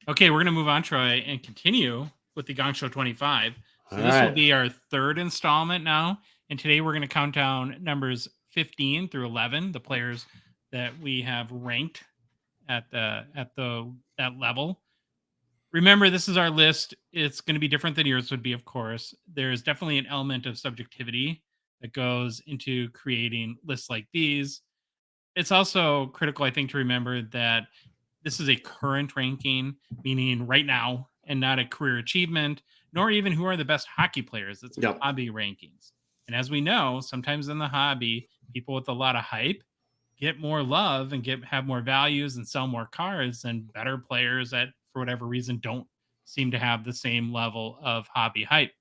Okay, we're going to move on, Troy, and continue with the Gongshow 25. All So this will right. be our third installment now, and today we're going to count down numbers 15 through 11, the players that we have ranked at that level. Remember, this is our list. It's going to be different than yours would be, of course. There's definitely an element of subjectivity that goes into creating lists like these. It's also critical, I think, to remember that this is a current ranking, meaning right now, and not a career achievement, nor even who are the best hockey players. It's Yep. hobby rankings. And as we know, sometimes in the hobby, people with a lot of hype get more love and get have more values and sell more cards than better players that, for whatever reason, don't seem to have the same level of hobby hype.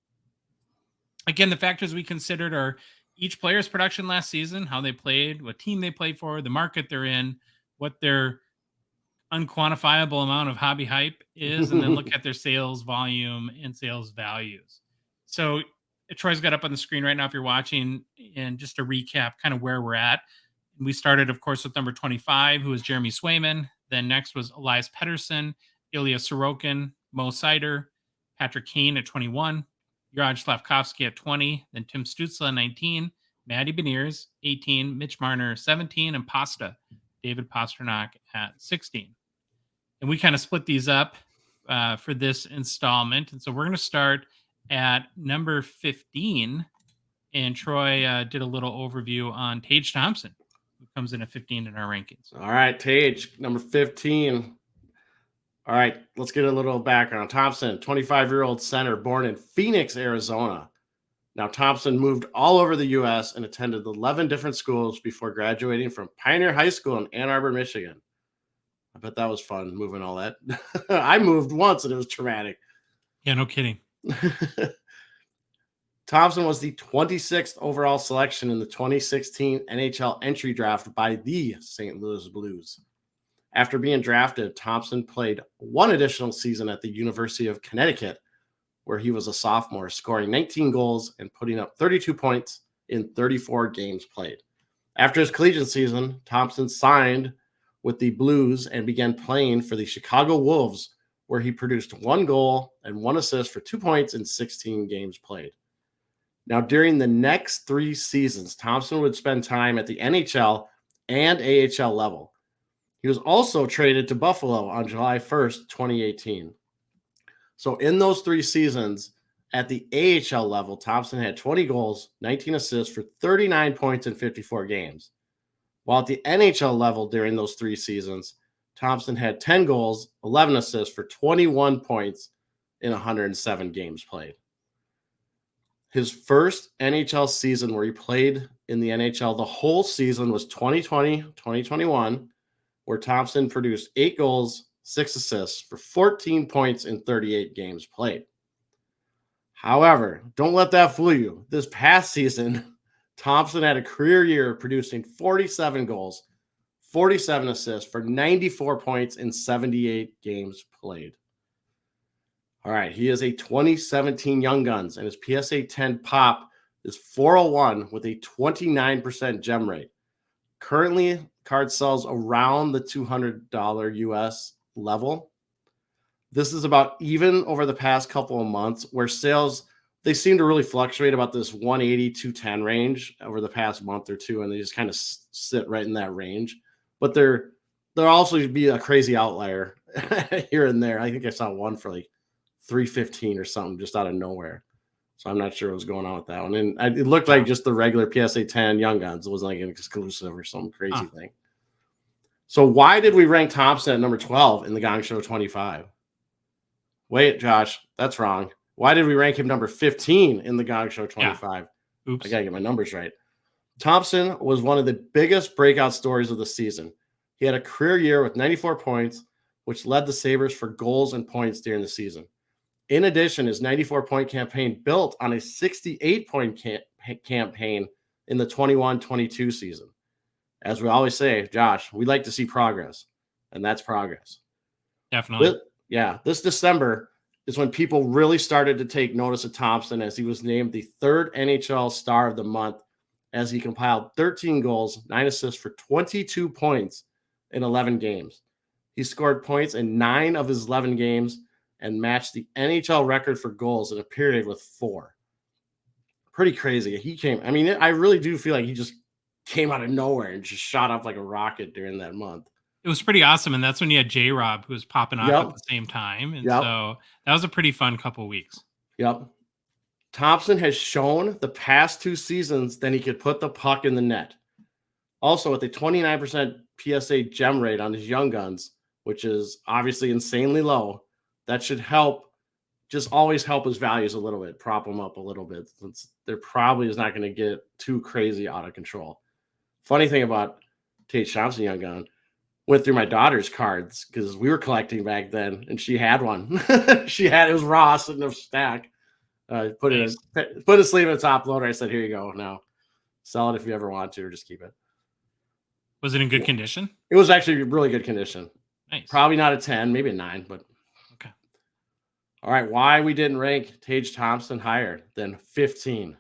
Again, the factors we considered are each player's production last season, how they played, what team they played for, the market they're in, what their unquantifiable amount of hobby hype is, and then look at their sales volume and sales values. So Troy's got up on the screen right now if you're watching, and just to recap kind of where we're at. We started, of course, with number 25, who was Jeremy Swayman. Then next was Elias Pettersson, Ilya Sorokin, Mo Sider, Patrick Kane at 21, Juraj Slavkovsky at 20, then Tim Stutzla at 19, Matty Beniers, 18, Mitch Marner, 17, and Pasta, David Pasternak at 16. And we kind of split these up for this installment. And so we're going to start at number 15. And Troy did a little overview on Tage Thompson, who comes in at 15 in our rankings. All right, Tage, number 15. All right, let's get a little background. Thompson, 25-year-old center born in Phoenix, Arizona. Now, Thompson moved all over the U.S. and attended 11 different schools before graduating from Pioneer High School in Ann Arbor, Michigan. I bet that was fun moving all that. I moved once and it was traumatic. Yeah, no kidding. Thompson was the 26th overall selection in the 2016 NHL entry draft by the St. Louis Blues. After being drafted, Thompson played one additional season at the University of Connecticut, where he was a sophomore, scoring 19 goals and putting up 32 points in 34 games played. After his collegiate season, Thompson signed with the Blues and began playing for the Chicago Wolves, where he produced 1 goal and 1 assist for 2 points in 16 games played. Now, during the next 3 seasons, Thompson would spend time at the NHL and AHL level. He was also traded to Buffalo on July 1st, 2018. So in those 3 seasons at the AHL level, Thompson had 20 goals, 19 assists for 39 points in 54 games. While at the NHL level during those 3 seasons, Thompson had 10 goals, 11 assists for 21 points in 107 games played. His first NHL season where he played in the NHL the whole season was 2020-2021, where Thompson produced 8 goals, 6 assists for 14 points in 38 games played. However, don't let that fool you. This past season, Thompson had a career year producing 47 goals, 47 assists for 94 points in 78 games played. All right, he is a 2017 Young Guns, and his PSA 10 pop is 401 with a 29% gem rate. Currently, card sells around the $200 US level. This is about even over the past couple of months, where sales, they seem to really fluctuate about this 180, 210 range over the past month or two, and they just kind of sit right in that range. But there'll also be a crazy outlier here and there. I think I saw one for like 315 or something just out of nowhere. So I'm not sure what's going on with that one. And it looked like just the regular PSA 10 Young Guns. It wasn't like an exclusive or some crazy thing. So why did we rank Thompson at number 12 in the Gongshow 25? Wait, Josh, that's wrong. Why did we rank him number 15 in the Gongshow 25? Yeah. Oops. I got to get my numbers right. Thompson was one of the biggest breakout stories of the season. He had a career year with 94 points, which led the Sabres for goals and points during the season. In addition, his 94-point campaign built on a 68-point campaign in the 21-22 season. As we always say, Josh, we like to see progress, and that's progress. Definitely. This December is when people really started to take notice of Thompson, as he was named the 3rd NHL Star of the Month, as he compiled 13 goals, 9 assists for 22 points in 11 games. He scored points in 9 of his 11 games and matched the NHL record for goals in a period with 4. Pretty crazy. I really do feel like he just came out of nowhere and just shot up like a rocket during that month. It was pretty awesome, and that's when you had J-Rob who was popping off at Yep. the same time, and Yep. so that was a pretty fun couple weeks. Yep. Thompson has shown the past 2 seasons that he could put the puck in the net. Also, with a 29% PSA gem rate on his young guns, which is obviously insanely low, that should always help his values a little bit, prop them up a little bit, since there probably is not going to get too crazy out of control. Funny thing about Tate Thompson young gun, went through my daughter's cards because we were collecting back then, and she had one. It was raw sitting in a stack. Put Nice. a sleeve in the top loader. I said, "Here you go. Now, sell it if you ever want to, or just keep it." Was it in good condition? It was actually really good condition. Nice. Probably not a 10, maybe a 9, but Okay. all right. Why we didn't rank Tage Thompson higher than 15?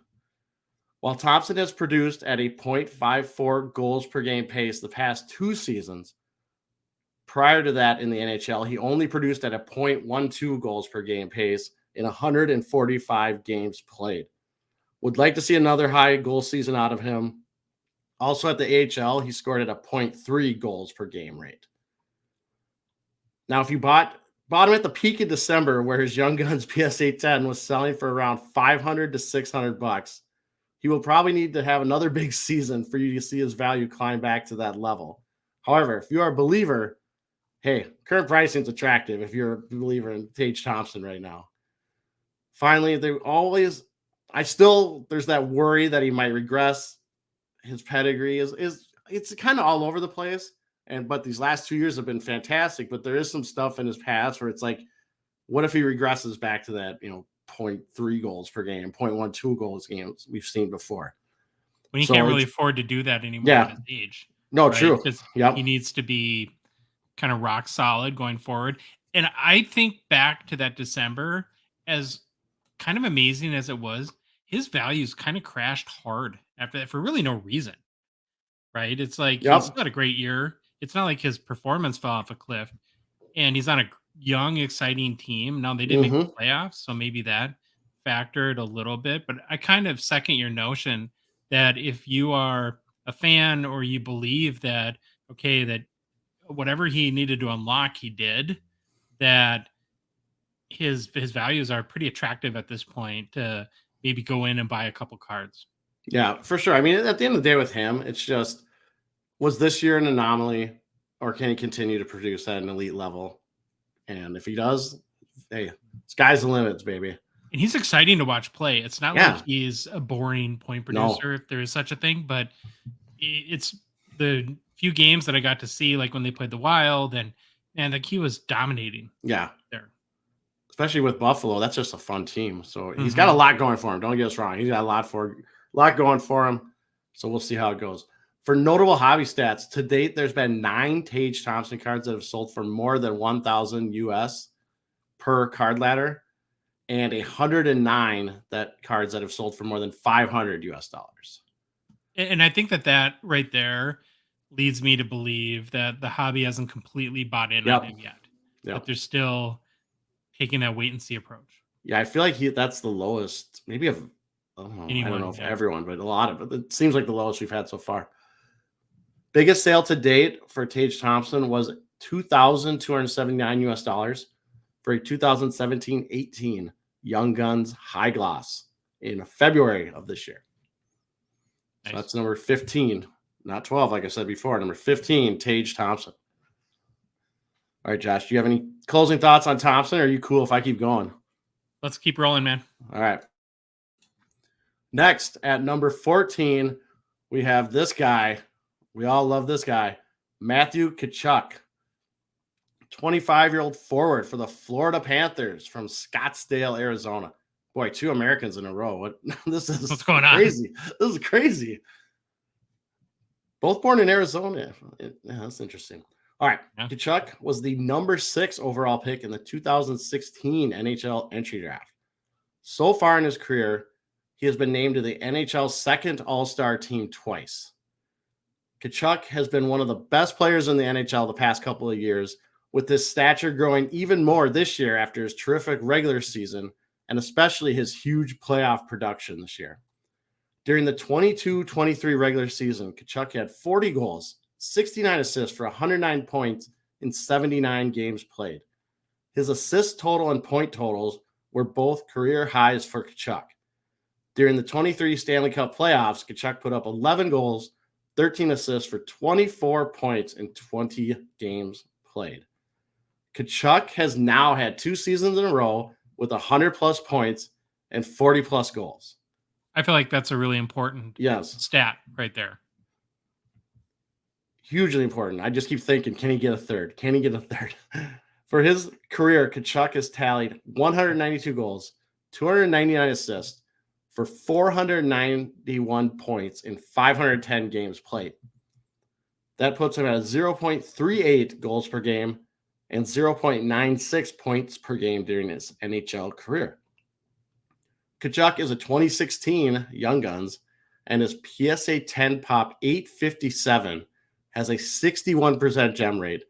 While Thompson has produced at a .54 goals per game pace the past 2 seasons, prior to that in the NHL, he only produced at a .12 goals per game pace in 145 games played. Would like to see another high goal season out of him. Also at the AHL, he scored at a .3 goals per game rate. Now, if you bought him at the peak of December, where his Young Guns PSA 10 was selling for around $500 to $600, he will probably need to have another big season for you to see his value climb back to that level. However, if you are a believer, hey, current pricing is attractive if you're a believer in Tage Thompson right now. Finally, there's that worry that he might regress. His pedigree is it's kind of all over the place. But these last 2 years have been fantastic. But there is some stuff in his past where it's like, what if he regresses back to that, 0.3 goals per game, 0.12 goals games we've seen before? When he can't really afford to do that anymore at Yeah. his age. No, right? true. Because Yep. he needs to be kind of rock solid going forward. And I think back to that December, as kind of amazing as it was, his values kind of crashed hard after that for really no reason. Right? It's like he's Yep. still had a great year. It's not like his performance fell off a cliff, and he's on a young, exciting team. Now they didn't make the Mm-hmm. playoffs, so maybe that factored a little bit. But I kind of second your notion that if you are a fan or you believe that, okay, that whatever he needed to unlock, he did, that his values are pretty attractive at this point to maybe go in and buy a couple cards. Yeah, for sure. I mean, at the end of the day with him, it's just, was this year an anomaly, or can he continue to produce at an elite level? And if he does, hey, sky's the limits, baby. And he's exciting to watch play. It's not like Yeah. he's a boring point No. producer, if there is such a thing, but it's the few games that I got to see, like when they played the Wild, and like he was dominating Yeah. there. Especially with Buffalo, that's just a fun team. So he's got a Mhm. lot going for him. Don't get us wrong. He's got a lot going for him. So we'll see how it goes. For notable hobby stats, to date, there's been 9 Tage Thompson cards that have sold for more than 1,000 US per card ladder, and 109 cards that have sold for more than 500 US dollars. And I think that right there leads me to believe that the hobby hasn't completely bought in on Yep. him yet. That Yep. they're still taking that wait and see approach. Yeah, I feel like that's the lowest, maybe of, I don't know Anyone, if yeah. everyone, but a lot of it. It seems like the lowest we've had so far. Biggest sale to date for Tage Thompson was $2,279 US dollars for a 2017-18 Young Guns High Gloss in February of this year. So Nice. that's number 15, not 12, like I said before. Number 15, Tage Thompson. All right, Josh, do you have any closing thoughts on Thompson, or are you cool if I keep going? Let's keep rolling, man. All right. Next, at number 14, we have this guy. We all love this guy, Matthew Tkachuk, 25-year-old forward for the Florida Panthers from Scottsdale, Arizona. Boy, 2 Americans in a row. What's going on? Crazy. This is crazy. Both born in Arizona. Yeah, that's interesting. All right. Yeah. Tkachuk was the number 6 overall pick in the 2016 NHL entry draft. So far in his career, he has been named to the NHL's second All-Star team twice. Tkachuk has been one of the best players in the NHL the past couple of years, with his stature growing even more this year after his terrific regular season and especially his huge playoff production this year. During the 22-23 regular season, Kachuk had 40 goals, 69 assists for 109 points in 79 games played. His assist total and point totals were both career highs for Kachuk. During the 23 Stanley Cup playoffs, Kachuk put up 11 goals, 13 assists for 24 points in 20 games played. Kachuk has now had 2 seasons in a row with 100-plus points and 40-plus goals. I feel like that's a really important stat right there. Hugely important. I just keep thinking, can he get a third? Can he get a third? For his career, Kachuk has tallied 192 goals, 299 assists for 491 points in 510 games played. That puts him at 0.38 goals per game and 0.96 points per game during his NHL career. Kachuk is a 2016 Young Guns, and his PSA 10 pop 857 has a 61% gem rate.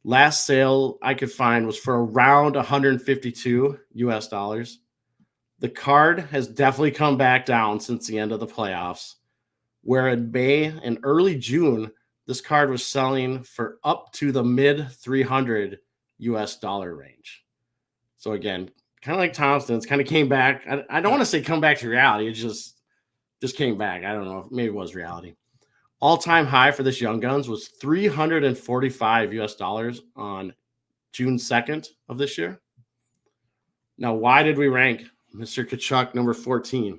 Last sale I could find was for around 152 US dollars. The card has definitely come back down since the end of the playoffs, where in May and early June, this card was selling for up to the mid 300 US dollar range. So again, kind of like Thompson, it's kind of came back. I don't want to say come back to reality. It just came back. I don't know. Maybe it was reality. All-time high for this Young Guns was 345 US dollars on June 2nd of this year. Now, why did we rank Mr. Kachuk number 14?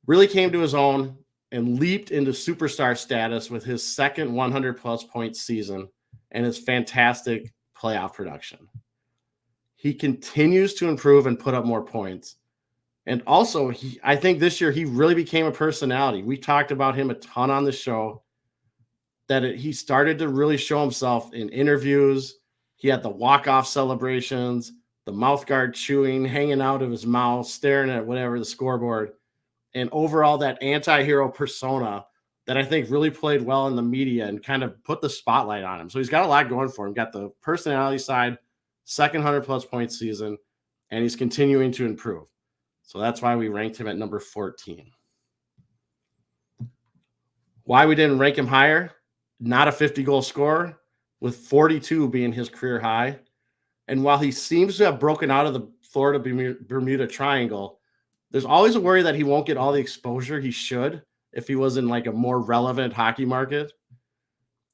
Really came to his own and leaped into superstar status with his second 100-plus point season and his fantastic playoff production. He continues to improve and put up more points. And also, I think this year he really became a personality. We talked about him a ton on the show, that he started to really show himself in interviews. He had the walk-off celebrations, the mouth guard chewing, hanging out of his mouth, staring at whatever the scoreboard. And overall, that anti-hero persona that I think really played well in the media and kind of put the spotlight on him. So he's got a lot going for him. Got the personality side, second 100-plus point season, and he's continuing to improve. So that's why we ranked him at number 14. Why we didn't rank him higher? Not a 50-goal scorer, with 42 being his career high. And while he seems to have broken out of the Florida Bermuda Triangle, there's always a worry that he won't get all the exposure he should if he was in like a more relevant hockey market.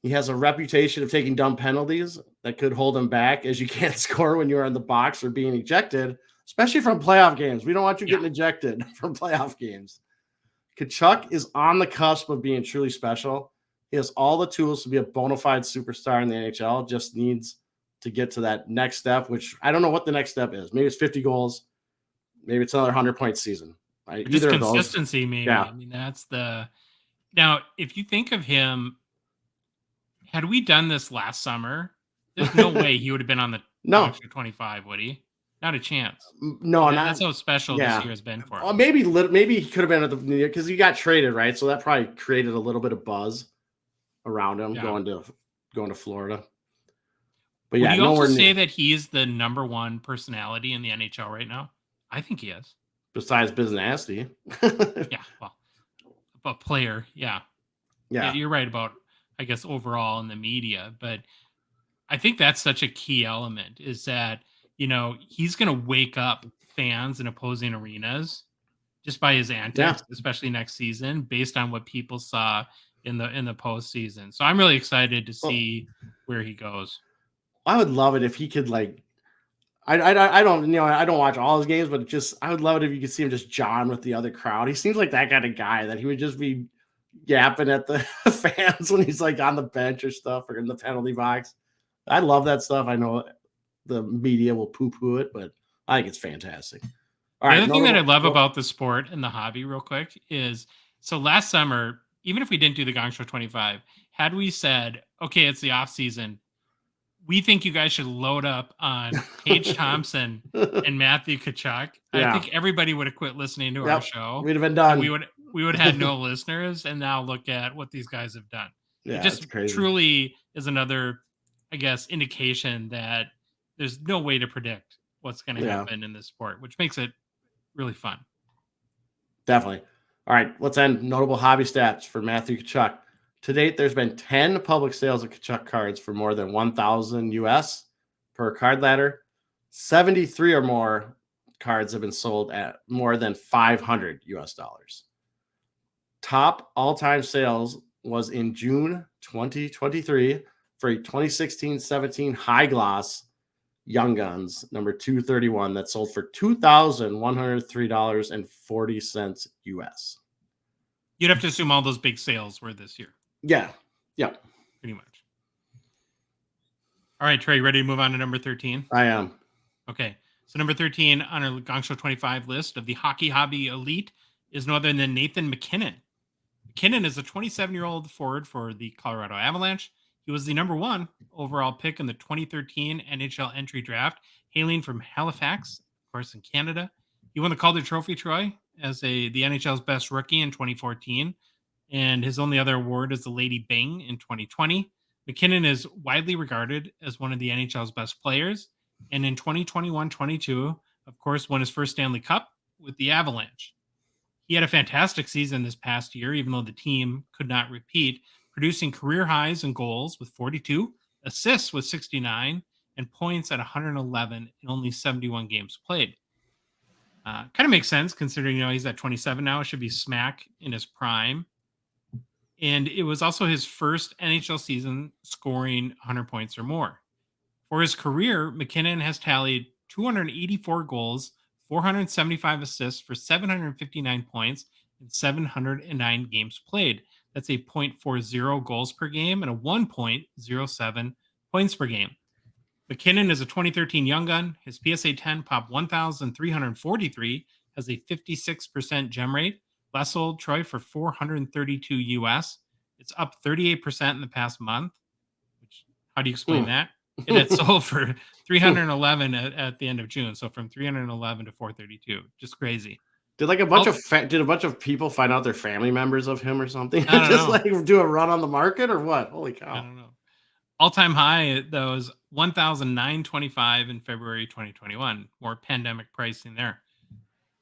He has a reputation of taking dumb penalties that could hold him back, as you can't score when you're in the box or being ejected, especially from playoff games. We don't want you getting ejected from playoff games. Kachuk is on the cusp of being truly special. He has all the tools to be a bona fide superstar in the NHL, just needs to get to that next step, which I don't know what the next step is. Maybe it's 50 goals. Maybe it's another 100-point season. Right? Just consistency, maybe. Yeah. I mean, that's the – now, if you think of him, had we done this last summer, there's no way he would have been on the Gongshow 25, would he? Not a chance. No, that's how special this year has been for him. Maybe he could have been at the New Year because he got traded, right? So that probably created a little bit of buzz around him going to Florida. But would you also say that he's the number one personality in the NHL right now? I think he is. Besides Biz Nasty. Yeah, well, but player, yeah, you're right about, I guess, overall in the media. But I think that's such a key element, is that, you know, he's going to wake up fans in opposing arenas just by his antics, especially next season, based on what people saw in the postseason. So I'm really excited to see where he goes. I would love it if he could, like, I don't watch all his games, but I would love it if you could see him just jawing with the other crowd. He seems like that kind of guy that he would just be yapping at the fans when he's like on the bench or stuff or in the penalty box. I love that stuff. I know the media will poo-poo it, but I think it's fantastic. All right, the other thing that I love about the sport and the hobby, real quick, is so last summer, even if we didn't do the Gongshow 25, had we said, okay, it's the off season, we think you guys should load up on Paige Thompson and Matthew Kachuk, I think everybody would have quit listening to our show. We'd have been done. We would have had no listeners, and now look at what these guys have done. Yeah, it just truly is another I guess, indication that there's no way to predict what's going to Yeah, happen in this sport, which makes it really fun. definitely. All right, let's end notable hobby stats for Matthew Kachuk. To date, there's been 10 public sales of Kachuk cards for more than 1,000 US per card ladder. 73 or more cards have been sold at more than 500 US dollars. Top all-time sales was in June 2023 for a 2016-17 high gloss Young Guns number 231 that sold for $2,103.40 US. You'd have to assume all those big sales were this year, Yeah. Yeah, pretty much. All right, Trey, ready to move on to number 13? I am. Okay. So number 13 on our Gongshow 25 list of the hockey hobby elite is no other than Nathan McKinnon. McKinnon is a 27-year-old forward for the Colorado Avalanche. He was the number one overall pick in the 2013 NHL entry draft, hailing from Halifax, of course, in Canada. He won the Calder Trophy, Troy, as the NHL's best rookie in 2014, and his only other award is the Lady Byng in 2020. McKinnon is widely regarded as one of the NHL's best players, and in 2021-22, of course, won his first Stanley Cup with the Avalanche. He had a fantastic season this past year, even though the team could not repeat, producing career highs in goals with 42, assists with 69, and points at 111 in only 71 games played. Kind of makes sense considering, he's at 27 now. It should be smack in his prime. And it was also his first NHL season scoring 100 points or more. For his career, McKinnon has tallied 284 goals, 475 assists for 759 points in 709 games played. That's a .40 goals per game and a 1.07 points per game. McKinnon is a 2013 Young Gun. His PSA 10 pop 1,343 has a 56% gem rate. Last sold Troy for 432 US. It's up 38% in the past month. Which, how do you explain that? It had sold for 311 at the end of June. So from 311 to 432, just crazy. Did like a bunch of people find out they're family members of him or something? I don't Just know. like do a run on the market or what? Holy I cow. don't know. All-time high though is 1,925 in February 2021. More pandemic pricing there.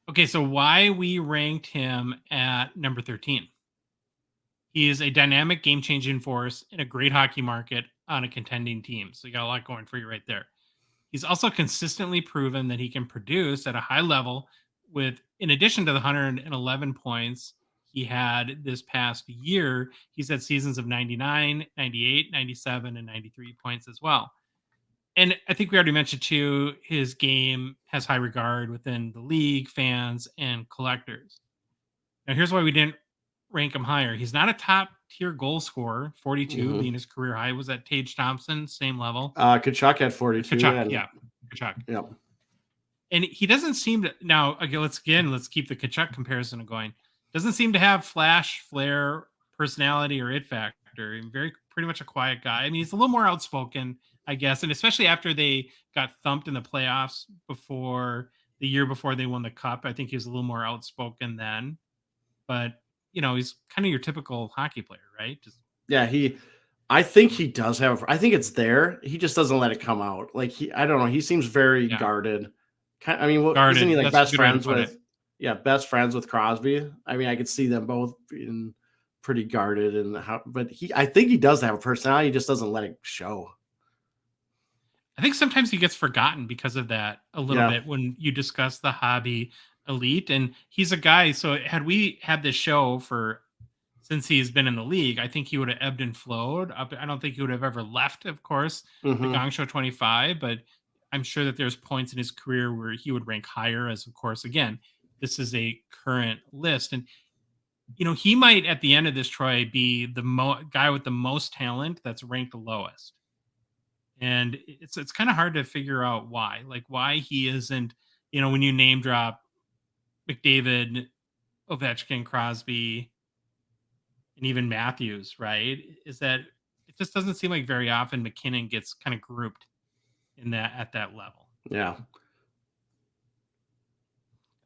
Okay, so why we ranked him at number 13? He is a dynamic, game-changing force in a great hockey market on a contending team. So you got a lot going for you right there. He's also consistently proven that he can produce at a high level with, in addition to the 111 points he had this past year, he's had seasons of 99, 98, 97, and 93 points as well. And I think we already mentioned too, his game has high regard within the league, fans, and collectors. Now, here's why we didn't rank him higher. He's not a top tier goal scorer, 42 Mhm. being his career high. Was that Tage Thompson, same level? Kachuk at 42. Kachuk, And yeah. Kachuk. yep. And he doesn't seem to now. Let's keep the Kachuk comparison going. Doesn't seem to have flash, flair, personality, or it factor. Pretty much a quiet guy. I mean, he's a little more outspoken, I guess, and especially after they got thumped in the playoffs before the year before they won the cup. I think he was a little more outspoken then. But he's kind of your typical hockey player, right? Just Yeah, I think he does have. I think it's there. He just doesn't let it come out. Like I don't know. He seems very yeah, guarded. I mean, isn't he guarded. like That's a best good way to friends put it. with? Yeah, best friends with Crosby. I mean, I could see them both being pretty guarded but I think he does have a personality. He just doesn't let it show. I think sometimes he gets forgotten because of that a little Yeah. bit when you discuss the hobby elite. And he's a guy. So had we had this show since he's been in the league, I think he would have ebbed and flowed up. I don't think he would have ever left, of course, the Hmm. Gongshow 25, but I'm sure that there's points in his career where he would rank higher as, of course, again, this is a current list. And, he might at the end of this, Troy, be the guy with the most talent that's ranked the lowest. And it's kind of hard to figure out why, like why he isn't, when you name drop McDavid, Ovechkin, Crosby, and even Matthews, right? Is that it just doesn't seem like very often McKinnon gets kind of grouped in that at that level. Yeah.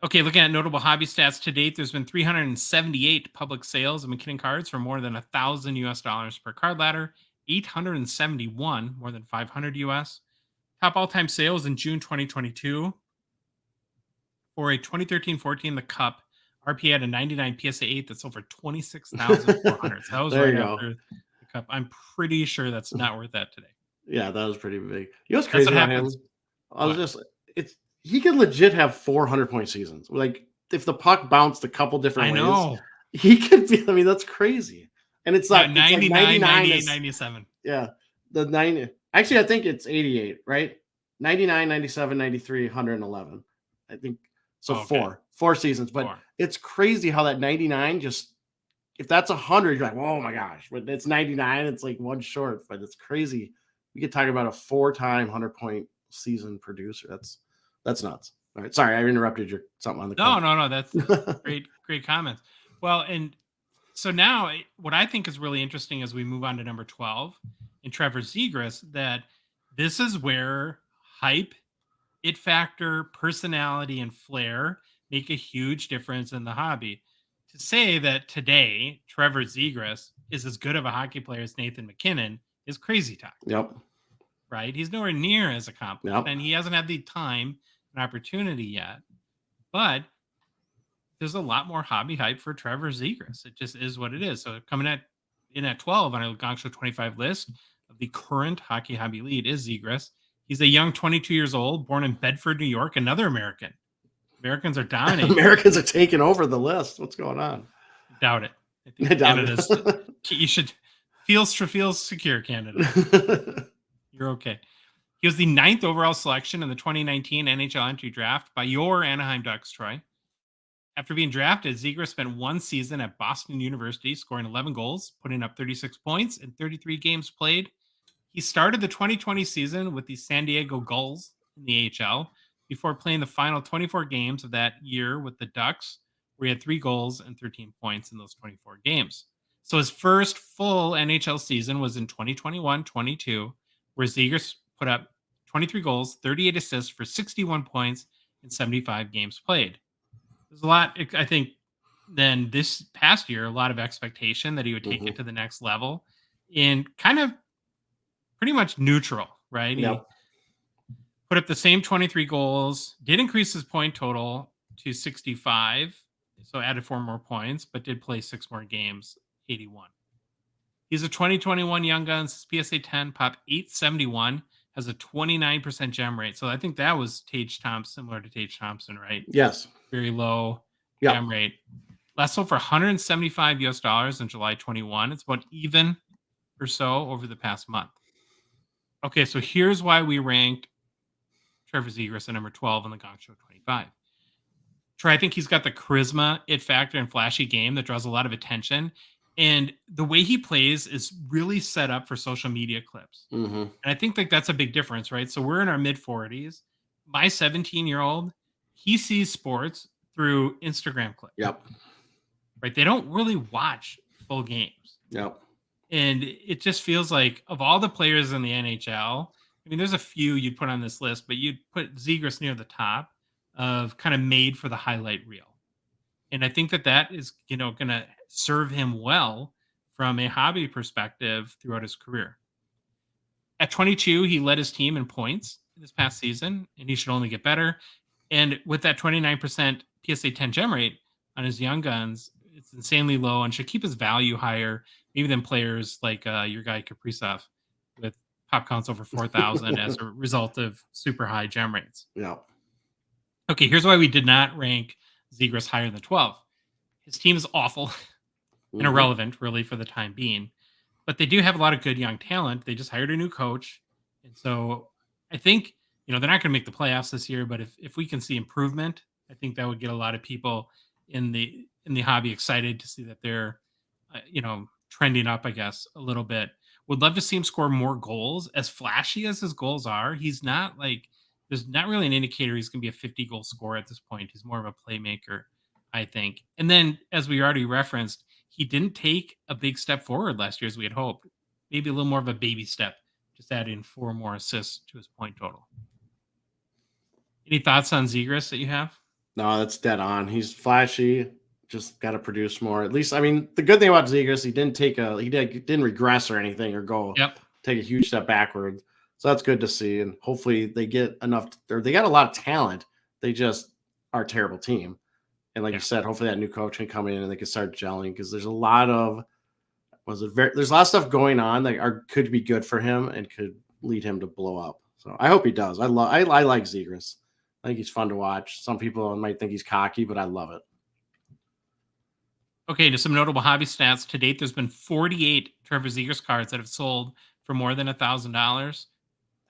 Okay, looking at notable hobby stats to date, there's been 378 public sales of McKinnon cards for more than $1,000 US per card ladder. 871, more than 500 US. Top all-time sales in June 2022 for a 2013-14 the Cup. RP had a 99 PSA 8 that sold for 26,400. So that was There right you go. after the Cup. I'm pretty sure that's not worth that today. Yeah, that was pretty big. You know what's That's crazy what about happens. him? I was What? just it's he could legit have 400-point seasons. Like if the puck bounced a couple different I ways, know. he could be. I mean, that's crazy. And it's Yeah, not. It's like 99, 99 98, is 97. yeah. The 90. Actually, I think it's 88, right? 99, 97, 93, 111. I think so. Oh, okay. Four seasons. But 4. it's crazy how that 99 just if that's 100, you're like, oh my gosh. But it's 99. It's like one short. But it's crazy. We could talk about a 4-time 100-point season producer. That's nuts. All right, sorry, I interrupted your something on the No, Cubs. no, no. That's great comments. Well, and so now what I think is really interesting as we move on to number 12 in Trevor Zegras, that this is where hype, it factor, personality, and flair make a huge difference in the hobby. To say that today Trevor Zegras is as good of a hockey player as Nathan McKinnon is crazy talk, Yep. right? He's nowhere near as accomplished, Yep. and he hasn't had the time and opportunity yet. But there's a lot more hobby hype for Trevor Zegras. It just is what it is. So coming at 12 on a Gongshow 25 list of the current hockey hobby lead is Zegras. He's a young 22 years old, born in Bedford, New York, another American. Americans are dominating. Americans are taking over the list. What's going on? Doubt it. I I think doubt Canada's. it. You should feel secure, Canada. You're okay. He was the ninth overall selection in the 2019 NHL entry draft by your Anaheim Ducks, Troy. After being drafted, Zegras spent one season at Boston University, scoring 11 goals, putting up 36 points in 33 games played. He started the 2020 season with the San Diego Gulls in the AHL before playing the final 24 games of that year with the Ducks, where he had 3 goals and 13 points in those 24 games. So his first full NHL season was in 2021-22, where Zegras put up 23 goals, 38 assists for 61 points in 75 games played. There's a lot, I think, then this past year, a lot of expectation that he would take it Mhm. to the next level in kind of pretty much neutral, right? He Yep. put up the same 23 goals, did increase his point total to 65, so added 4 more points, but did play 6 more games, 81. He's a 2021 Young Guns, PSA 10, pop 871, has a 29% gem rate. So I think that was Tage Thompson, similar to Tage Thompson, right? Yes. Very low Yep. gem rate. Last sold for 175 US dollars in July 21. It's about even or so over the past month. Okay, so here's why we ranked Trevor Zegras at number 12 on the Gong Show 25. Troy, I think he's got the charisma, it factor, and flashy game that draws a lot of attention. And the way he plays is really set up for social media clips. Hmm. And I think like that's a big difference, right? So we're in our mid 40s. My 17-year-old, he sees sports through Instagram clips, Yep. right? They don't really watch full games. Yep. And it just feels like of all the players in the NHL, I mean, there's a few you'd put on this list, but you'd put Zegras near the top of kind of made for the highlight reel. And I think that that is, going to serve him well from a hobby perspective throughout his career. At 22, he led his team in points this past season, and he should only get better. And with that 29% PSA 10 gem rate on his young guns, it's insanely low and should keep his value higher, maybe than players like your guy Kaprizov with pop counts over 4,000 as a result of super high gem rates. Yep. Okay, here's why we did not rank Zegras higher than 12. His team is awful and Hmm. irrelevant, really, for the time being. But they do have a lot of good young talent. They just hired a new coach. And so I think, they're not going to make the playoffs this year, but if we can see improvement, I think that would get a lot of people in the hobby excited to see that they're trending up, I guess, a little bit. Would love to see him score more goals. As flashy as his goals are, he's not like there's not really an indicator he's going to be a 50 goal scorer at this point. He's more of a playmaker, I think. And then, as we already referenced, he didn't take a big step forward last year as we had hoped. Maybe a little more of a baby step, just adding 4 more assists to his point total. Any thoughts on Zegras that you have? No, that's dead on. He's flashy. just got to produce more. At least, I mean, the good thing about Zegras, didn't regress or anything or go Yep. take a huge step backward. So that's good to see. And hopefully they get enough, or they got a lot of talent. They just are a terrible team. And like you Yeah. said, hopefully that new coach can come in and they can start gelling because there's a lot of, there's a lot of stuff going on that could be good for him and could lead him to blow up. So I hope he does. I like Zegras. I think he's fun to watch. Some people might think he's cocky, but I love it. Okay, to some notable hobby stats. To date, there's been 48 Trevor Zegers cards that have sold for more than $1,000,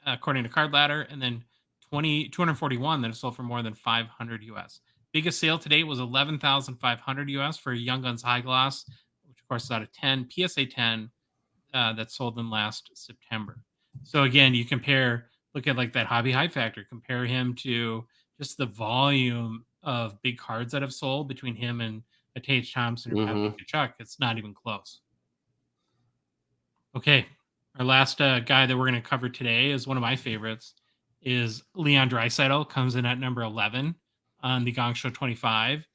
according to Card Ladder, and then 241 that have sold for more than 500 US. Biggest sale to date was 11,500 US for a Young Guns High Gloss, which of course is out of 10 PSA 10 that sold in last September. So again, look at like that hobby hype factor, compare him to just the volume of big cards that have sold between him and a Tage Thompson or Patrick Hmm. Kachuk. It's not even close. Okay, our last guy that we're going to cover today is one of my favorites. Is Leon Draisaitl, comes in at number 11 on the Gongshow 25.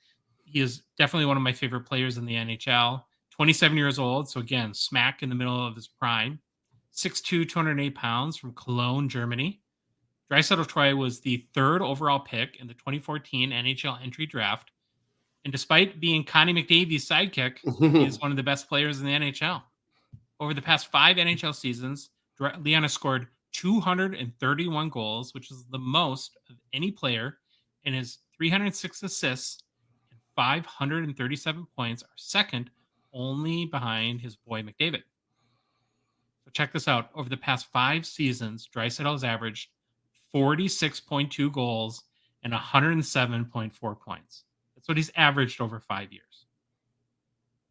He is definitely one of my favorite players in the NHL. 27 years old, so again, smack in the middle of his prime. 6'2", 208 pounds from Cologne, Germany. Draisaitl Troy was the third overall pick in the 2014 NHL entry draft. And despite being Connie McDavid's sidekick, he is one of the best players in the NHL. Over the past 5 NHL seasons, Leon has scored 231 goals, which is the most of any player, and his 306 assists and 537 points are second only behind his boy McDavid. So check this out. Over the past 5 seasons, Draisaitl has averaged 46.2 goals and 107.4 points. That's what he's averaged over 5 years.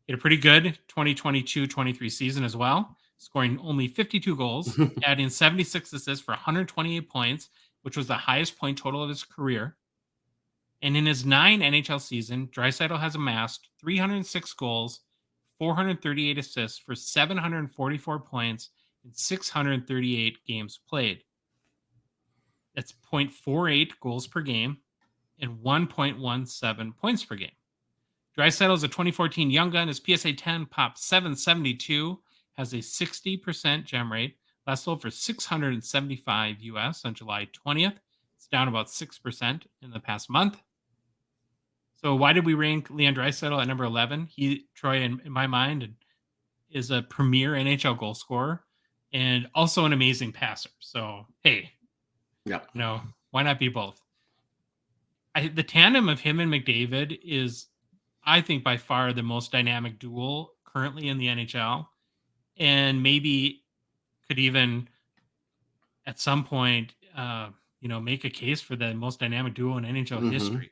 He had a pretty good 2022-23 season as well, scoring only 52 goals, adding 76 assists for 128 points, which was the highest point total of his career. And in his 9 NHL season, Draisaitl has amassed 306 goals, 438 assists for 744 points in 638 games played. That's 0.48 goals per game and 1.17 points per game. Draisaitl is a 2014 Young Gun. His PSA 10 popped 772, has a 60% gem rate. Last sold for 675 US on July 20th. It's down about 6% in the past month. So why did we rank Leon Draisaitl at number 11? Troy, in my mind, is a premier NHL goal scorer and also an amazing passer. So, hey, Yeah. why not be both? The tandem of him and McDavid is, I think, by far the most dynamic duel currently in the NHL, and maybe could even at some point, make a case for the most dynamic duo in NHL Hmm. history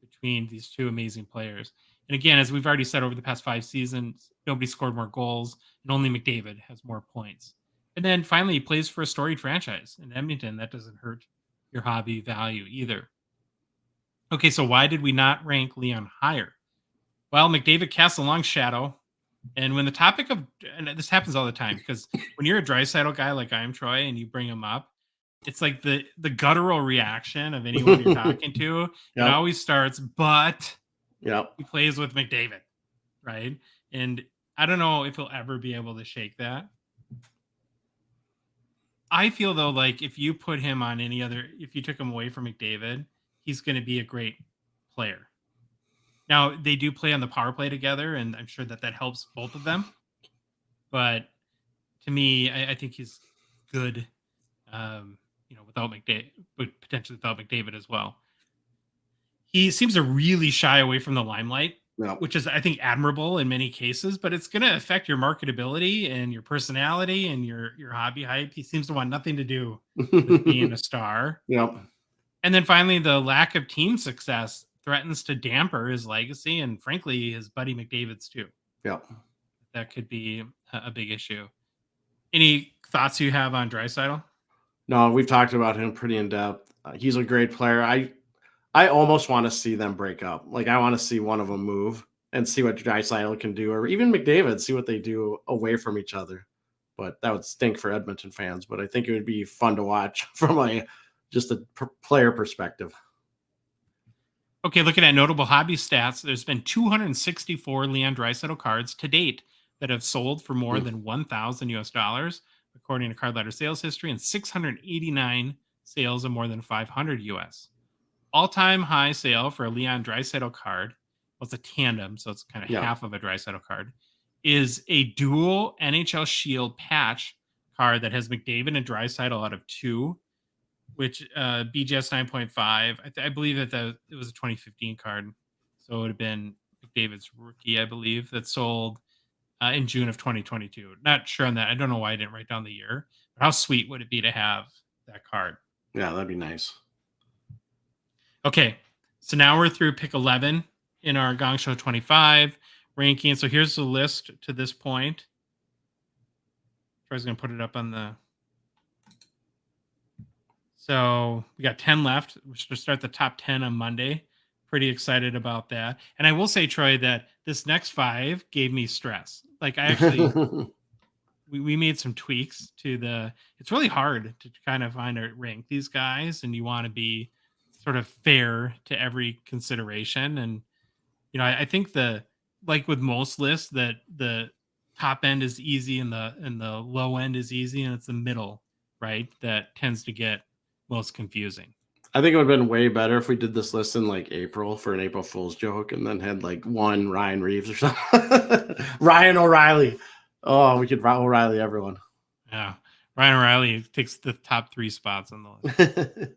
between these two amazing players. And again, as we've already said over the past 5 seasons, nobody scored more goals, and only McDavid has more points. And then finally, he plays for a storied franchise in Edmonton. That doesn't hurt your hobby value either. Okay, so why did we not rank Leon higher? Well, McDavid casts a long shadow. And when the topic of, and this happens all the time, because when you're a Draisaitl guy like I am, Troy, and you bring him up, it's like the guttural reaction of anyone you're talking to. It Yep. always starts, but Yep. he plays with McDavid, right? And I don't know if he'll ever be able to shake that. I feel though, like if you put him on if you took him away from McDavid, he's going to be a great player. Now they do play on the power play together, and I'm sure that helps both of them. But to me, I think he's good, without McDavid, but potentially without McDavid as well. He seems to really shy away from the limelight, Yep. which is, I think, admirable in many cases, but it's going to affect your marketability and your personality and your hobby hype. He seems to want nothing to do with being a star. Yep. And then finally, the lack of team success threatens to damper his legacy and, frankly, his buddy McDavid's too. Yep. That could be a big issue. Any thoughts you have on Draisaitl? No, we've talked about him pretty in depth. He's a great player. I almost want to see them break up. Like I want to see one of them move and see what Draisaitl can do, or even McDavid, see what they do away from each other. But that would stink for Edmonton fans. But I think it would be fun to watch from just a player perspective. Okay, looking at notable hobby stats, there's been 264 Leon Draisaitl cards to date that have sold for more Mm, than 1,000 US dollars, according to Card Ladder sales history, and 689 sales of more than 500 US. All-time high sale for a Leon Draisaitl card, well, it's a tandem, so it's kind of yeah. half of a Draisaitl card, is a dual NHL Shield patch card that has McDavid and Draisaitl out of two, which BGS 9.5. I believe that it was a 2015 card, so it would have been McDavid's rookie, I believe, that sold in June of 2022. Not sure on that. I don't know why I didn't write down the year. But how sweet would it be to have that card? Yeah, that'd be nice. Okay, so now we're through pick 11 in our Gongshow 25 ranking. So here's the list to this point. Troy's going to put it up on the. So we got 10 left. We should start the top 10 on Monday. Pretty excited about that. And I will say, Troy, that this next five gave me stress. Like I actually, we made some tweaks to the, it's really hard to kind of find a rank these guys, and you want to be sort of fair to every consideration. And, I think like with most lists that the top end is easy and the low end is easy, and it's the middle, right, that tends to get most confusing. I think it would have been way better if we did this list in like April for an April Fool's joke and then had like one Ryan Reeves or something. Ryan O'Reilly. Oh, we could O'Reilly everyone. Yeah. Ryan O'Reilly takes the top three spots on the list.